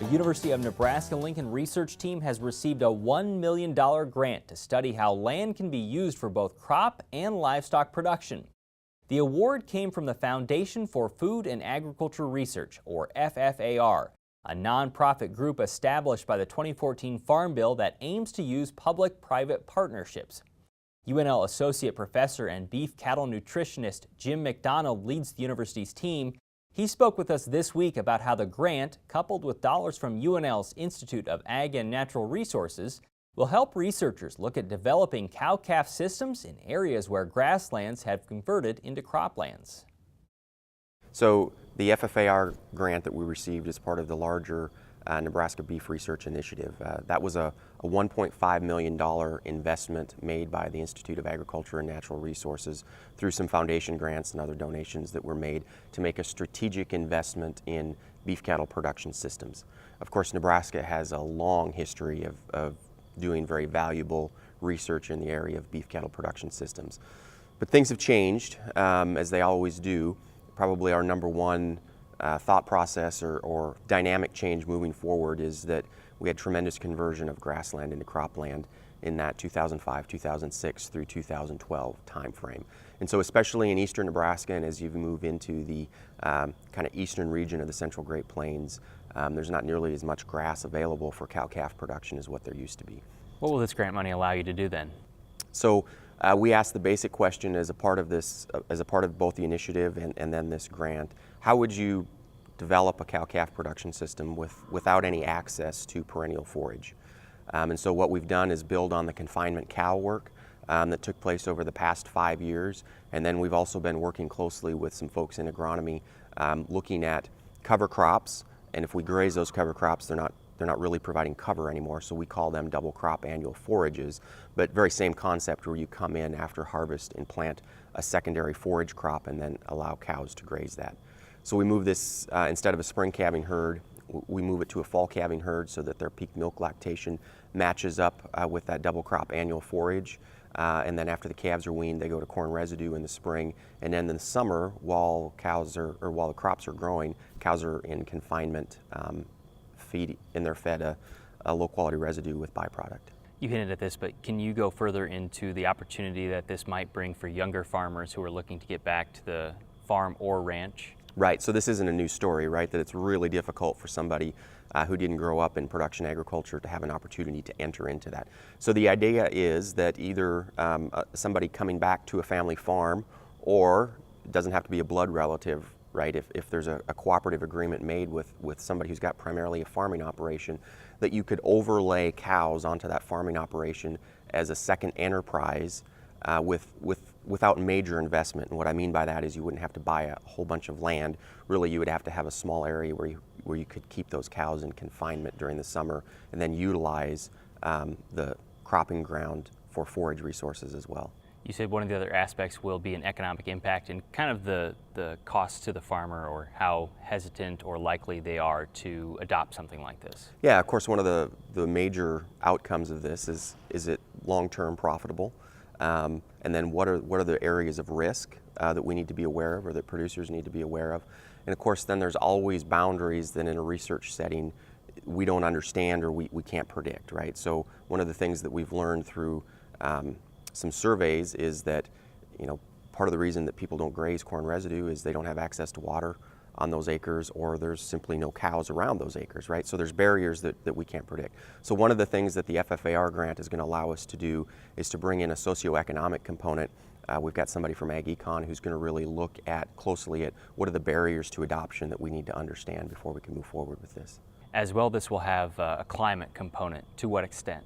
The University of Nebraska-Lincoln research team has received a $1 million grant to study how land can be used for both crop and livestock production. The award came from the Foundation for Food and Agriculture Research, or FFAR, a nonprofit group established by the 2014 Farm Bill that aims to use public-private partnerships. UNL Associate Professor and beef cattle nutritionist Jim MacDonald leads the university's team. He spoke with us this week about how the grant, coupled with dollars from UNL's Institute of Ag and Natural Resources, will help researchers look at developing cow-calf systems in areas where grasslands have converted into croplands. So the FFAR grant that we received is part of the larger Nebraska Beef Research Initiative. That was a $1.5 million investment made by the Institute of Agriculture and Natural Resources through some foundation grants and other donations that were made to make a strategic investment in beef cattle production systems. Of course, Nebraska has a long history of doing very valuable research in the area of beef cattle production systems. But things have changed, as they always do. Probably our number one thought process or dynamic change moving forward is that we had tremendous conversion of grassland into cropland in that 2005, 2006 through 2012 timeframe. And so especially in eastern Nebraska, and as you move into the kind of eastern region of the Central Great Plains, there's not nearly as much grass available for cow-calf production as what there used to be. What will this grant money allow you to do then? So we asked the basic question as a part of this, as a part of both the initiative and then this grant: how would you develop a cow-calf production system without any access to perennial forage? And so what we've done is build on the confinement cow work that took place over the past 5 years, and then we've also been working closely with some folks in agronomy looking at cover crops. And if we graze those cover crops, they're not really providing cover anymore, so we call them double crop annual forages, but very same concept where you come in after harvest and plant a secondary forage crop and then allow cows to graze that. So we move this, instead of a spring calving herd, we move it to a fall calving herd so that their peak milk lactation matches up with that double crop annual forage. And then after the calves are weaned, they go to corn residue in the spring. And then in the summer, while the crops are growing, cows are in confinement feed, and they're fed a low quality residue with byproduct. You hinted at this, but can you go further into the opportunity that this might bring for younger farmers who are looking to get back to the farm or ranch? Right, so this isn't a new story, right? That it's really difficult for somebody who didn't grow up in production agriculture to have an opportunity to enter into that. So the idea is that either somebody coming back to a family farm, or it doesn't have to be a blood relative, right? If there's a cooperative agreement made with somebody who's got primarily a farming operation, that you could overlay cows onto that farming operation as a second enterprise without major investment. And what I mean by that is you wouldn't have to buy a whole bunch of land. Really, you would have to have a small area where you could keep those cows in confinement during the summer and then utilize the cropping ground for forage resources as well. You said one of the other aspects will be an economic impact and kind of the cost to the farmer, or how hesitant or likely they are to adopt something like this. Yeah, of course, one of the major outcomes of this is it long-term profitable? And then what are the areas of risk that we need to be aware of, or that producers need to be aware of? And of course, then there's always boundaries that in a research setting we don't understand or we can't predict, right? So one of the things that we've learned through some surveys is that, part of the reason that people don't graze corn residue is they don't have access to water on those acres, or there's simply no cows around those acres, right? So there's barriers that we can't predict. So one of the things that the FFAR grant is going to allow us to do is to bring in a socio-economic component. We've got somebody from Ag Econ who's going to really look closely at what are the barriers to adoption that we need to understand before we can move forward with this. As well, this will have a climate component. To what extent?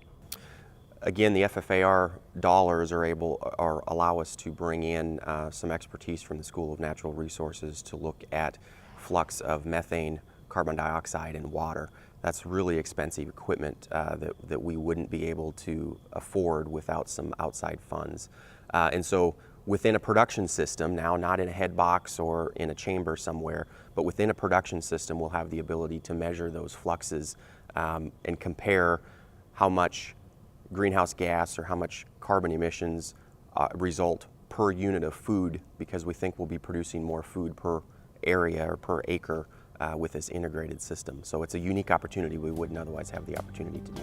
Again, the FFAR dollars allow us to bring in some expertise from the School of Natural Resources to look at flux of methane, carbon dioxide, and water. That's really expensive equipment that we wouldn't be able to afford without some outside funds. And so within a production system, now not in a head box or in a chamber somewhere, but within a production system, we'll have the ability to measure those fluxes and compare how much greenhouse gas or how much carbon emissions result per unit of food, because we think we'll be producing more food per area or per acre with this integrated system. So it's a unique opportunity we wouldn't otherwise have the opportunity to do.